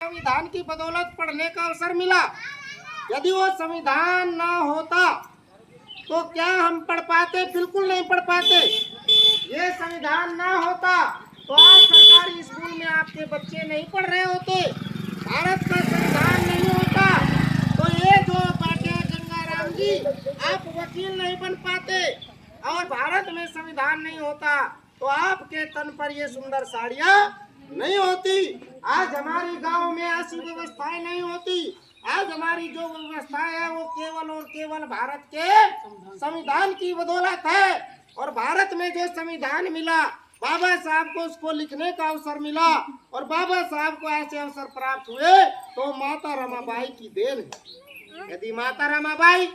संविधान की बदौलत पढ़ने का अवसर मिला। यदि वो संविधान ना होता तो क्या हम पढ़ पाते? बिल्कुल नहीं पढ़ पाते। ये संविधान ना होता तो आज सरकारी स्कूल में आपके बच्चे नहीं पढ़ रहे होते। भारत का संविधान नहीं होता तो ये जो बैठे गंगाराम जी, आप वकील नहीं बन पाते। और भारत में संविधान नहीं होता तो आपके तन पर ये सुंदर साड़ियाँ नहीं होती। आज हमारी गांव में ऐसी व्यवस्थाएं नहीं होती। आज हमारी जो व्यवस्था है वो केवल और केवल भारत के संविधान की बदौलत है। और भारत में जो संविधान मिला, बाबा साहब को उसको लिखने का अवसर मिला और बाबा साहब को ऐसे अवसर प्राप्त हुए तो माता रमाबाई की देन है। यदि माता रमाबाई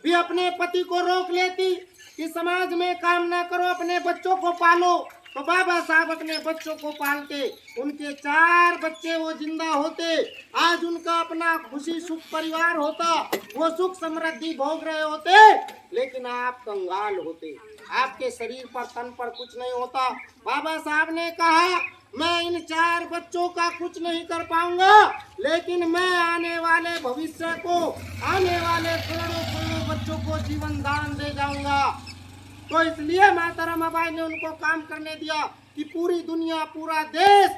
भी अपने पति को रोक लेती कि समाज में काम ना करो, अपने बच्चों को पालो, तो बाबा साहब अपने बच्चों को पालते। उनके 4 बच्चे वो जिंदा होते। आज उनका अपना खुशी सुख परिवार होता, वो सुख समृद्धि भोग रहे होते। लेकिन आप कंगाल होते, आपके शरीर पर तन पर कुछ नहीं होता। बाबा साहब ने कहा मैं इन 4 बच्चों का कुछ नहीं कर पाऊंगा, लेकिन मैं आने वाले भविष्य को, आने वाले करोड़ों करोड़ों बच्चों को जीवन दान दे जाऊंगा। तो इसलिए माता रमाबाई ने उनको काम करने दिया कि पूरी दुनिया, पूरा देश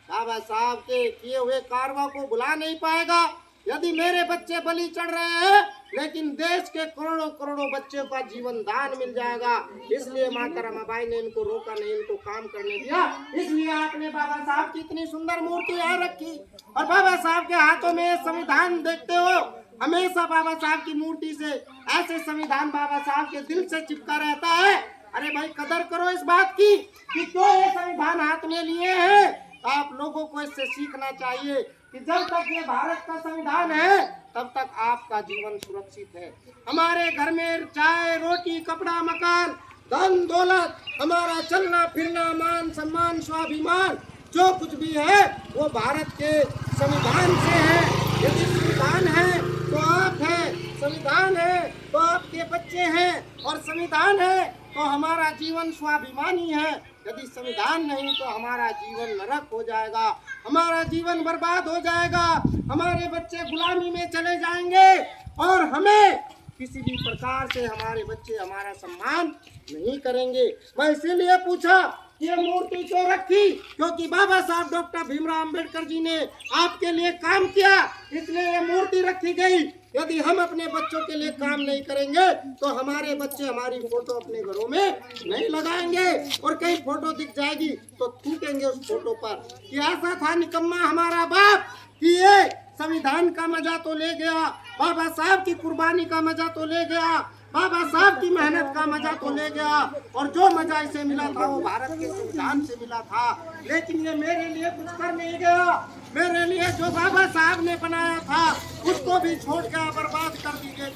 बाबा साहब के किए हुए कारवा को भुला नहीं पाएगा। यदि मेरे बच्चे बलि चढ़ रहे हैं, लेकिन देश के करोड़ों करोड़ों बच्चों का जीवन दान मिल जाएगा। इसलिए माता रमाबाई ने इनको रोका नहीं, इनको काम करने दिया। इसलिए आपने बाबा साहब की इतनी सुंदर मूर्ति यहाँ रखी और बाबा साहब के हाथों में संविधान देखते हो। हमेशा बाबा साहब की मूर्ति से ऐसे संविधान बाबा साहब के दिल से चिपका रहता है। अरे भाई, कदर करो इस बात की कि क्यों ये संविधान हाथ में लिए हैं। आप लोगों को इससे सीखना चाहिए कि जब तक ये भारत का संविधान है तब तक आपका जीवन सुरक्षित है। हमारे घर में चाय रोटी कपड़ा मकान धन दौलत, हमारा चलना फिरना मान सम्मान स्वाभिमान जो कुछ भी है वो भारत के संविधान से है। यदि संविधान है तो आप हैं, संविधान है तो आपके बच्चे हैं और संविधान है तो हमारा जीवन स्वाभिमानी है। यदि संविधान नहीं तो हमारा जीवन नरक हो जाएगा, हमारा जीवन बर्बाद हो जाएगा, हमारे बच्चे गुलामी में चले जाएंगे और हमें किसी भी प्रकार से हमारे बच्चे हमारा सम्मान नहीं करेंगे। मैं इसीलिए पूछा ये मूर्ति क्यों रखी, क्योंकि बाबा साहब डॉक्टर भीमराव अंबेडकर जी ने आपके लिए काम किया, इसलिए ये मूर्ति रखी गई। यदि हम अपने बच्चों के लिए काम नहीं करेंगे तो हमारे बच्चे हमारी फोटो अपने घरों में नहीं लगाएंगे और कहीं फोटो दिख जाएगी तो थूकेंगे उस फोटो पर कि ऐसा था निकम्मा हमारा बाप कि ये संविधान का मजा तो ले गया, बाबा साहब की कुर्बानी का मजा तो ले गया, बाबा साहब की मेहनत का मजा तो ले गया और जो मजा इसे मिला था वो भारत के संविधान से मिला था। लेकिन ये मेरे लिए कुछ कर नहीं गया, मेरे लिए जो बाबा साहब ने बनाया था उसको भी छोड़ के बर्बाद कर दिया,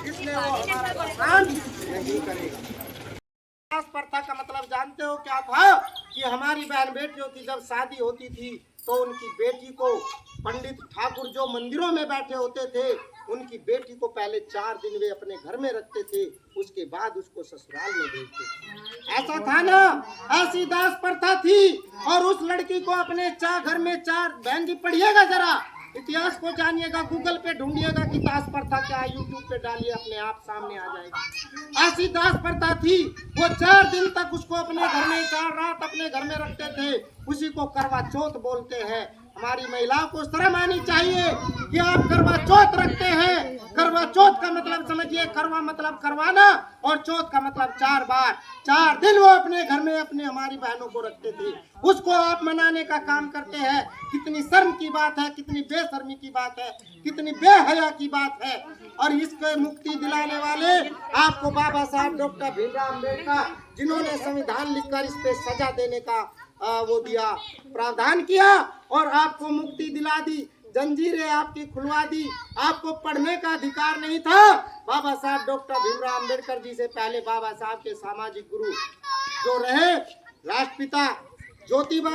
इसलिए वो हमारा नुकसान नहीं करेगा। दास प्रथा का मतलब जानते हो क्या था कि हमारी बहन बेटियों की जब शादी होती थी तो उनकी बेटी को पंडित ठाकुर जो मंदिरों में बैठे होते थे, उनकी बेटी को पहले 4 दिन वे अपने घर में रखते थे, उसके बाद उसको ससुराल में भेजते थे। ऐसा था ना, ऐसी दास प्रथा थी। और उस लड़की को अपने घर में 4 बहन जी, पढ़िएगा जरा इतिहास को जानिएगा, गूगल पे ढूंढिएगा कि दास प्रथा क्या है, यूट्यूब पे डालिए, अपने आप सामने आ जाएगी। ऐसी दास प्रथा थी। वो 4 दिन तक उसको अपने घर में, 4 रात अपने घर में रखते थे। उसी को करवा चौथ बोलते हैं। हमारी महिलाओं को शर्म आनी चाहिए कि आप करवा चौथ रखते हैं। करवा चौथ का मतलब समझिए, करवा मतलब करवाना और चौथ का मतलब 4 बार, 4 दिन वो अपने घर में अपने हमारी बहनों को रखते थे, उसको आप मनाने का काम करते हैं। कितनी शर्म की बात है, कितनी बेशर्मी की बात है, कितनी बेहया की बात है। और इसको मुक्ति दिलाने वाले आपको बाबा साहब डॉक्टर भीमराव अम्बेडकर, जिन्होंने संविधान लिखकर इस पे सजा देने का वो दिया, प्रावधान किया और आपको मुक्ति दिला दी, जंजीरें आपकी खुलवा दी। आपको पढ़ने का अधिकार नहीं था। बाबा साहब डॉक्टर भीमराव अम्बेडकर जी से पहले बाबा साहब के सामाजिक गुरु जो रहे राष्ट्रपिता ज्योतिबा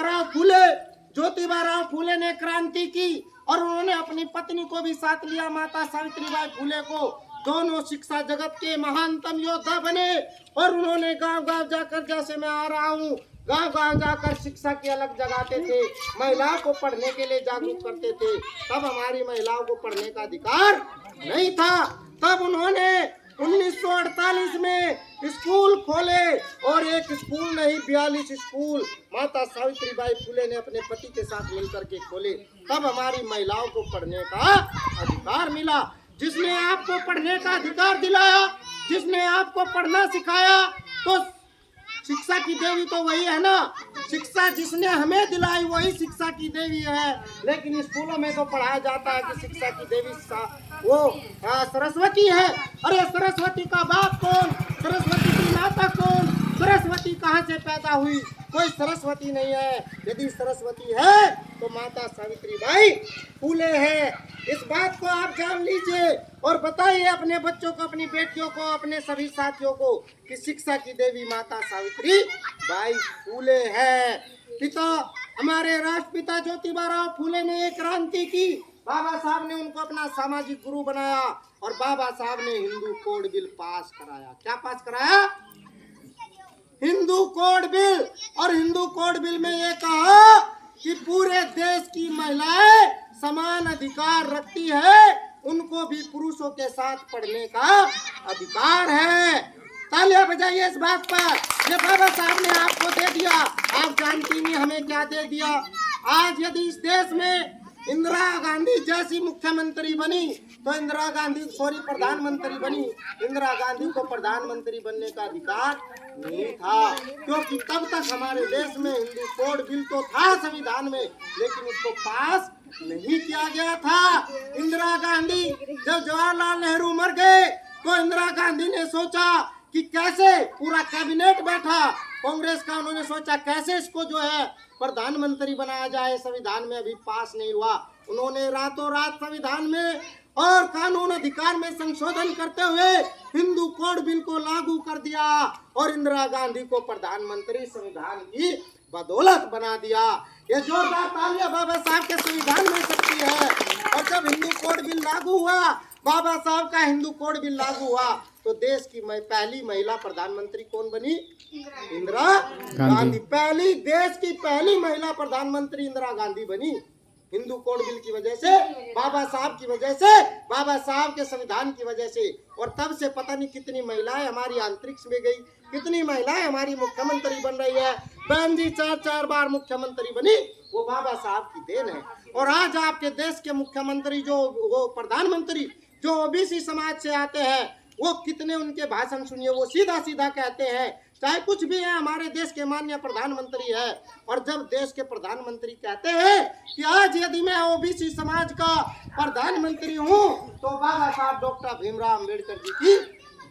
फूले ने क्रांति की और उन्होंने अपनी पत्नी को भी साथ लिया, माता सावित्रीबाई फूले को। दोनों शिक्षा जगत के महानतम योद्धा बने और उन्होंने गांव-गांव जाकर, जैसे मैं आ रहा हूँ गांव गांव जाकर शिक्षा की अलग जगाते थे, महिलाओं को पढ़ने के लिए जागरूक करते थे। तब हमारी महिलाओं को पढ़ने का अधिकार नहीं था। तब उन्होंने 1948 में स्कूल खोले, और एक स्कूल नहीं 42 स्कूल माता सावित्रीबाई फुले ने अपने पति के साथ मिलकर के खोले। तब हमारी महिलाओं को पढ़ने का अधिकार मिला। जिसने आपको पढ़ने का अधिकार दिलाया, जिसने आपको पढ़ना सिखाया, तो शिक्षा की देवी तो वही है ना। शिक्षा जिसने हमें दिलाई वही शिक्षा की देवी है। लेकिन स्कूलों में तो पढ़ाया जाता है कि शिक्षा की देवी वो सरस्वती है। अरे सरस्वती का बाप कौन? सरस्वती की माता कौन? सरस्वती कहाँ से पैदा हुई? कोई सरस्वती नहीं है। यदि सरस्वती है तो माता सावित्रीबाई फूले है। इस बात को आप जान लीजिए और बताइए अपने बच्चों को, अपनी बेटियों को, अपने सभी साथियों को कि शिक्षा की देवी माता सावित्रीबाई फूले है। पिता हमारे राष्ट्रपिता ज्योतिबा फूले ने एक क्रांति की। बाबा साहब ने उनको अपना सामाजिक गुरु बनाया, और बाबा साहब ने हिंदू कोड बिल पास कराया। क्या पास कराया? Hindu code bill. और हिंदू कोड बिल में ये कहा कि पूरे देश की महिलाएं समान अधिकार रखती है, उनको भी पुरुषों के साथ पढ़ने का अधिकार है। तालियां बजाइए इस बात पर। ये बाबा साहब ने आपको दे दिया। आप जानती नहीं हमें क्या दे दिया। आज यदि इस देश में इंदिरा गांधी जैसी मुख्यमंत्री बनी, तो प्रधानमंत्री बनी, इंदिरा गांधी को प्रधानमंत्री बनने का अधिकार नहीं था, क्योंकि तब तक हमारे देश में हिंदू कोड बिल तो था संविधान में, लेकिन उसको पास नहीं किया गया था। इंदिरा गांधी, जब जवाहरलाल नेहरू मर गए तो इंदिरा गांधी ने सोचा कि कैसे, पूरा कैबिनेट बैठा कांग्रेस का, उन्होंने सोचा कैसे इसको जो है प्रधानमंत्री बनाया जाए। संविधान में अभी पास नहीं हुआ। उन्होंने रातों रात संविधान में और कानून अधिकार में संशोधन करते हुए हिंदू कोड बिल को लागू कर दिया, और इंदिरा गांधी को प्रधानमंत्री संविधान की बदौलत बना दिया। ये जोरदार तालियां बाबा साहब के संविधान में सकती है। और जब हिंदू कोड बिल लागू हुआ, बाबा साहब का हिंदू कोड बिल लागू हुआ, तो देश की पहली महिला प्रधानमंत्री कौन बनी? इंदिरा गांधी। पहली देश की पहली महिला प्रधानमंत्री इंदिरा गांधी बनी, हिंदू कोड बिल की वजह से, बाबा साहब की वजह से, बाबा साहब के संविधान की वजह से। और तब से पता नहीं कितनी महिलाएं हमारी अंतरिक्ष में गई, कितनी महिलाएं हमारी मुख्यमंत्री बन रही है। बहन जी 4-4 बार मुख्यमंत्री बनी, वो बाबा साहब की देन है। और आज आपके देश के मुख्यमंत्री वो प्रधानमंत्री जो ओबीसी समाज से आते हैं, वो कितने उनके भाषण सुनिए, वो सीधा सीधा कहते हैं, चाहे कुछ भी है, हमारे देश के माननीय प्रधानमंत्री है। और जब देश के प्रधानमंत्री कहते हैं कि आज यदि मैं ओबीसी समाज का प्रधानमंत्री हूँ तो बाबा साहब डॉक्टर भीमराव अम्बेडकर जी की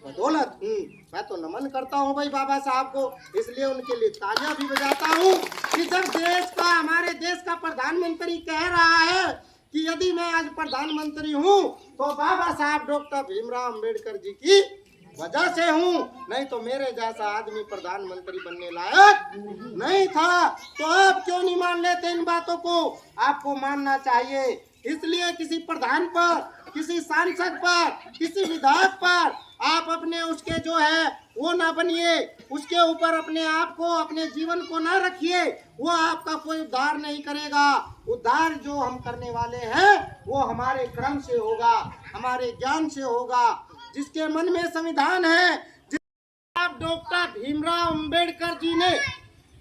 बदौलत हूँ। मैं तो नमन करता हूँ भाई बाबा साहब को, इसलिए उनके लिए तालियां भी बजाता हूँ कि जब देश का, हमारे देश का प्रधानमंत्री कह रहा है कि यदि मैं आज प्रधानमंत्री हूँ तो बाबा साहब डॉक्टर भीमराव अम्बेडकर जी की वजह से हूँ, नहीं तो मेरे जैसा आदमी प्रधानमंत्री बनने लायक नहीं था। तो आप क्यों नहीं मान लेते इन बातों को? आपको मानना चाहिए। इसलिए किसी प्रधान पर, किसी सांसद पर, किसी विधायक पर आप अपने उसके जो है वो ना बनिए, उसके ऊपर अपने आप को, अपने जीवन को ना रखिए। वो आपका कोई उद्धार नहीं करेगा। उद्धार जो हम करने वाले हैं वो हमारे कर्म से होगा, हमारे ज्ञान से होगा। जिसके मन में संविधान है, आप डॉक्टर भीमराव अम्बेडकर जी ने,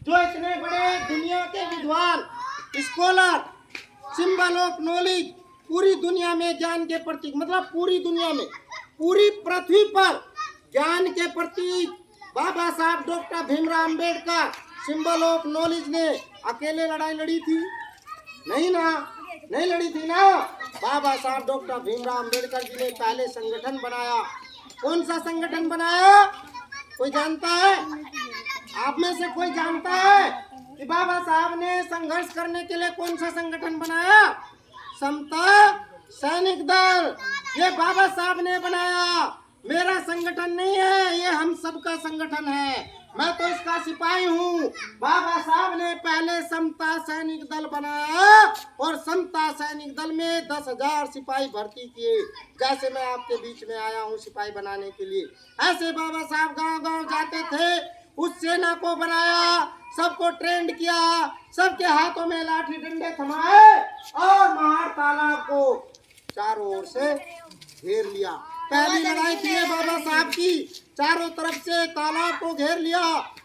जो इतने बड़े दुनिया के विद्वान, स्कॉलर, सिंबल ऑफ नॉलेज, पूरी दुनिया में ज्ञान के प्रतीक, मतलब पूरी दुनिया में, पूरी पृथ्वी पर ज्ञान के प्रतीक बाबा साहब doctor Bhimrao Ambedkar, symbol of knowledge ने अकेले लड़ाई लड़ी थी? नहीं ना, नहीं लड़ी थी ना। बाबा साहब डॉक्टर भीमराव अम्बेडकर जी ने पहले संगठन बनाया। कौन सा संगठन बनाया? कोई जानता है? आप में से कोई जानता है कि बाबा साहब ने संघर्ष करने के लिए कौन सा संगठन बनाया? समता सैनिक दल। ये बाबा साहब ने बनाया, मेरा संगठन नहीं है, ये हम सबका संगठन है। मैं तो इसका सिपाही हूँ। बाबा साहब ने पहले समता सैनिक दल बनाया, और समता सैनिक दल में 10,000 सिपाही भर्ती किए। जैसे मैं आपके बीच में आया हूँ सिपाही बनाने के लिए, ऐसे बाबा साहब गांव गांव जाते थे, उस सेना को बनाया, सबको ट्रेंड किया, सबके हाथों में लाठी डंडे थमाए और महार तालाब को चारों ओर से घेर लिया। पहली लड़ाई थी बाबा साहब की, चारों तरफ से तालाब को घेर लिया।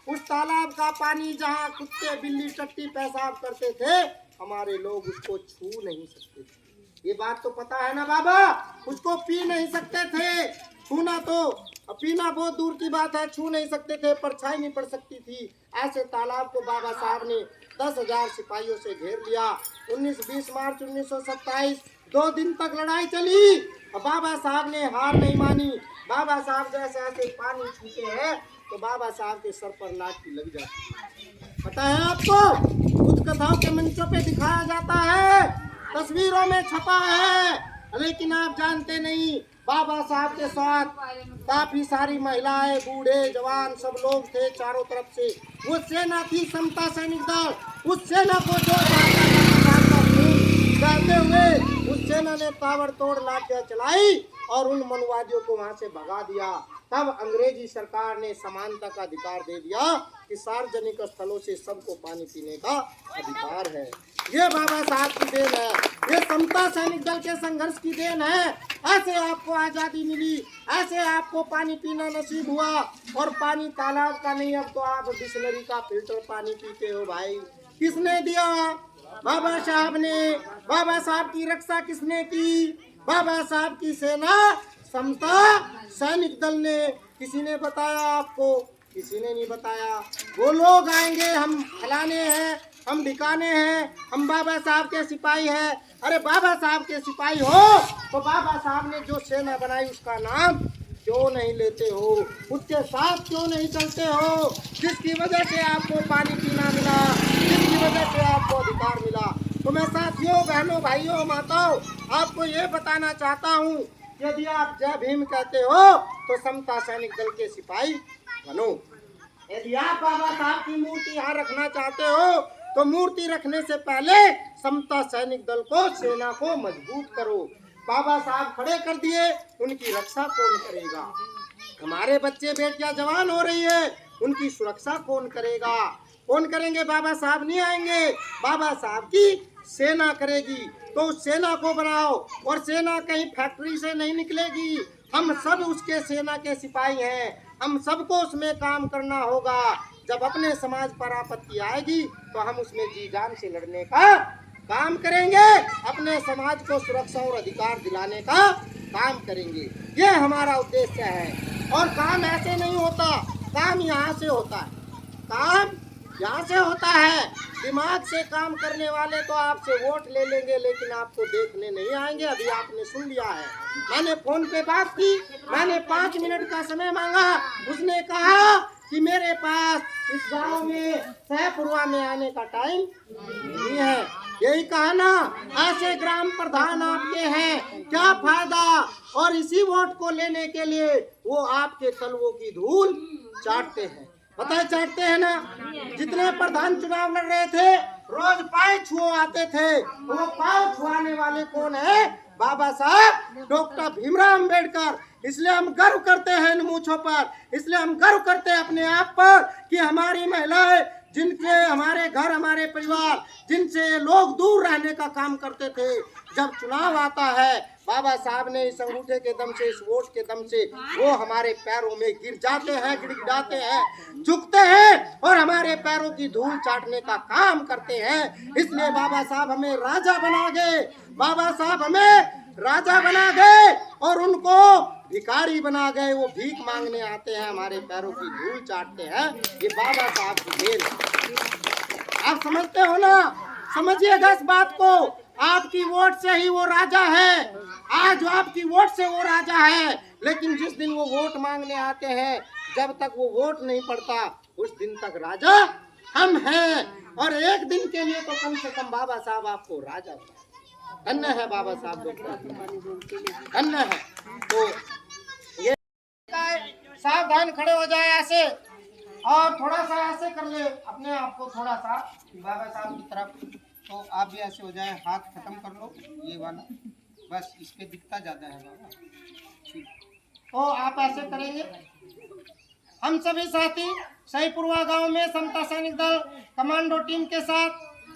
उस तालाब का पानी जहाँ कुत्ते बिल्ली टट्टी पेशाब करते थे, हमारे लोग उसको छू नहीं सकते थे। ये बात तो पता है ना बाबा, उसको पी नहीं सकते थे। छूना तो पीना बहुत दूर की बात है, छू नहीं सकते थे, परछाई नहीं पड़ सकती थी। ऐसे तालाब को बाबा साहब ने 10,000 सिपाहियों से घेर लिया। 19-20 मार्च 1927 2 दिन तक लड़ाई चली। बाबा साहब ने हार नहीं मानी। बाबा साहब जैसे ऐसे पानी छूते हैं तो बाबा साहब के सर पर लाठी लग जाती है। पता है आपको, कुछ कथाओं के मंचों पे दिखाया जाता है, तस्वीरों में छपा है, लेकिन आप जानते नहीं बाबा साहब के साथ काफी सारी महिलाएं, बूढ़े जवान सब लोग थे चारों तरफ से। वो सेना थी समता सैनिक दल। उस सेना को जो कहते हुए उस सेना ने ताबड़तोड़ लाठियां चलाई और उन मनुवादियों को वहां से भगा दिया। तब अंग्रेजी सरकार ने समानता का अधिकार दे दिया कि सार्वजनिक स्थलों से सबको पानी पीने का अधिकार है। ये बाबा साहब की देन है, ये समता सैनिक दल के संघर्ष की देन है। ऐसे आपको आजादी मिली, ऐसे आपको पानी पीना नसीब हुआ। और पानी तालाब का नहीं, अब तो आप बिस्लरी का फिल्टर पानी पीते हो भाई। किसने दिया? बाबा साहब ने। बाबा साहब की रक्षा किसने की? बाबा साहब की सेना समता सैनिक दल ने। किसी ने बताया आपको? किसी ने नहीं बताया। वो लोग आएंगे, हम फलाने हैं, हम ढिकाने हैं, हम बाबा साहब के सिपाही हैं। अरे बाबा साहब के सिपाही हो तो बाबा साहब ने जो सेना बनाई उसका नाम क्यों नहीं लेते हो? उसके साथ क्यों नहीं चलते हो? जिसकी वजह से आपको पानी पीना मिला, जिसकी वजह से आपको अधिकार मिला। तो मैं साथियों, बहनों, भाइयों, माताओं, आपको ये बताना चाहता हूँ, यदि आप जय भीम कहते हो तो समता सैनिक दल के सिपाही बनो। यदि आप बाबा साहब की मूर्ति यहाँ रखना चाहते हो तो मूर्ति रखने से पहले समता सैनिक दल को, सेना को मजबूत करो। बाबा साहब खड़े कर दिए, उनकी रक्षा कौन करेगा? हमारे बच्चे बेटियां जवान हो रही है, उनकी सुरक्षा कौन करेगा? कौन करेंगे? बाबा साहब नहीं आएंगे, बाबा साहब की सेना करेगी। तो उस सेना को बनाओ, और सेना कहीं फैक्ट्री से नहीं निकलेगी। हम सब उसके सेना के सिपाही हैं, हम सबको उसमें काम करना होगा। जब अपने समाज पर आपत्ति आएगी तो हम उसमें जी जान से लड़ने का काम करेंगे, अपने समाज को सुरक्षा और अधिकार दिलाने का काम करेंगे। ये हमारा उद्देश्य है। और काम ऐसे नहीं होता, काम यहाँ से होता है। काम यहाँ से होता है। दिमाग से काम करने वाले तो आपसे वोट ले लेंगे, लेकिन आपको देखने नहीं आएंगे। अभी आपने सुन लिया है, मैंने फोन पे बात की, मैंने 5 मिनट का समय मांगा। उसने कहा कि मेरे पास इस गांव में सहपुरवा में आने का टाइम नहीं है। यही कहा ना, ऐसे ग्राम प्रधान आपके हैं, क्या फायदा? और इसी वोट को लेने के लिए वो आपके तलवों की धूल चाटते हैं। पता है चाटते हैं ना? जितने प्रधान चुनाव लड़ रहे थे, रोज पाए छुओ आते थे। वो पाए छुआने वाले कौन है? बाबा साहब डॉक्टर भीमराव अंबेडकर। इसलिए हम गर्व करते हैं इन मूछों पर, इसलिए हम गर्व करते हैं अपने आप पर कि हमारी महिलाएं, जिनसे हमारे घर, हमारे परिवार, जिनसे लोग दूर रहने का काम करते थे, जब चुनाव आता है, बाबा साहब ने इस अंगूठे के दम से, इस वोट के दम से वो हमारे पैरों में गिर जाते हैं, गिड़गिड़ाते हैं, झुकते हैं और हमारे पैरों की धूल चाटने का काम करते हैं। इसलिए बाबा साहब हमें राजा बना गए, बाबा साहब हमें राजा बना गए और उनको भिखारी बना गए। वो भीख मांगने आते हैं, हमारे पैरों की धूल चाटते हैं। ये बाबा साहब की देन है। आप समझते हो ना? समझिएगा इस बात को। आपकी वोट से ही वो राजा है। आज आपकी वोट से वो राजा है, लेकिन जिस दिन वो वोट मांगने आते हैं, जब तक वो वोट नहीं पड़ता, उस दिन तक राजा हम हैं। और एक दिन के लिए तो कम से कम बाबा साहब आपको राजा बनाए। धन्य है बाबा साहब, धन्य है। तो ये सावधान खड़े हो जाए ऐसे, और थोड़ा सा ऐसे कर ले अपने आप को, थोड़ा सा बाबा साहब की तरफ। तो आप भी ऐसे हो जाए, हाथ खत्म कर लो ये वाला, बस इस पे दिखता ज्यादा है बाबा। ठीक, तो आप ऐसे करेंगे, हम सभी साथी सहीपुरवा गांव में समता सैनिक दल कमांडो टीम के साथ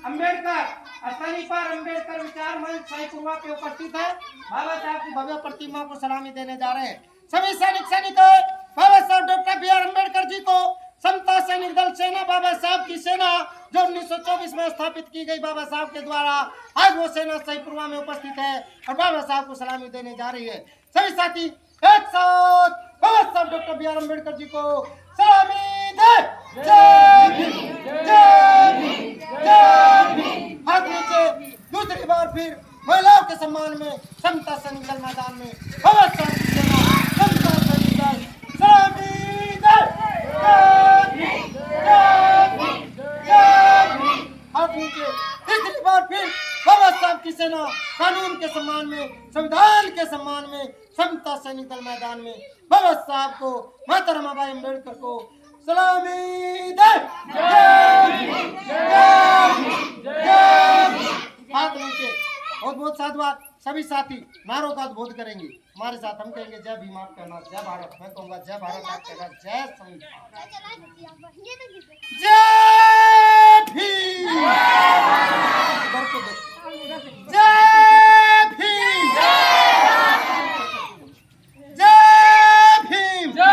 अम्बेडकर स्थली पर अम्बेडकर विचार मंच सहीपुरवा पे उपस्थित है। बाबा साहब की भव्य प्रतिमा को सलामी देने जा रहे हैं। सभी सैनिकों बाबा साहब doctor B are Ambedkar ji को समता सैनिक दल सेना, बाबा साहब की सेना जो 1924 में स्थापित की गई बाबा साहब के द्वारा, आज वो सेना सहीपुरवा में उपस्थित है और बाबा साहब को सलामी देने जा रही है। सभी साथी एक साथ बाबा साहब doctor B are Ambedkar ji को सलामी दे। जय भीम, जय भीम, जय भीम। हाथ नीचे। दूसरी बार फिर महिलाओं के सम्मान में समता सैनिक दल मैदान में बाबा साहब की सेना समता सैनिक दल सलामी दे। जय भीम, जय भीम, जय भीम। हाथ नीचे। तीसरी बार फिर बाबा साहब की सेना कानून के सम्मान में, संविधान के सम्मान में समता सैनिक दल मैदान में बाबा साहब को, माता रमाबाई अम्बेडकर को सलामी दे। जय भीम, जय भीम, जय भीम। हाथ नीचे। बहुत बहुत साधुवाद। सभी साथी नारों का उद्बोध करेंगे हमारे साथ। हम कहेंगे जय भीम, आप कहना जय भारत, मैं कहूँगा जय भारत, आप कहना जय संविधान। जय भीम, जय भीम, जय भीम, जय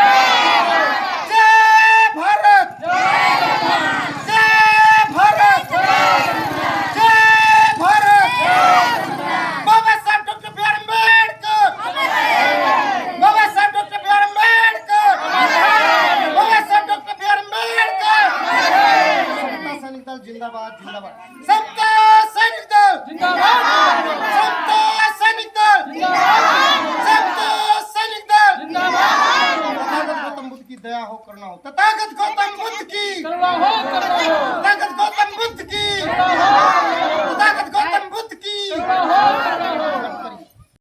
भारत, जय भारत, जय भारत। बाबा साहब डॉक्टर बी आर अम्बेडकर, बाबा साहब डॉक्टर बी आर अम्बेडकर, बाबा साहब डॉक्टर बी आर अम्बेडकर। समता सैनिक दल जिंदाबाद, जिंदाबाद। समता सैनिक दल जिंदाबाद, समता सैनिक दल जिंदाबाद, समता सैनिक दल जिंदाबाद। तथागत गौतम बुद्ध की दया हो, करुणा हो। तथागत गौतम बुद्ध की करुणा हो, करुणा हो।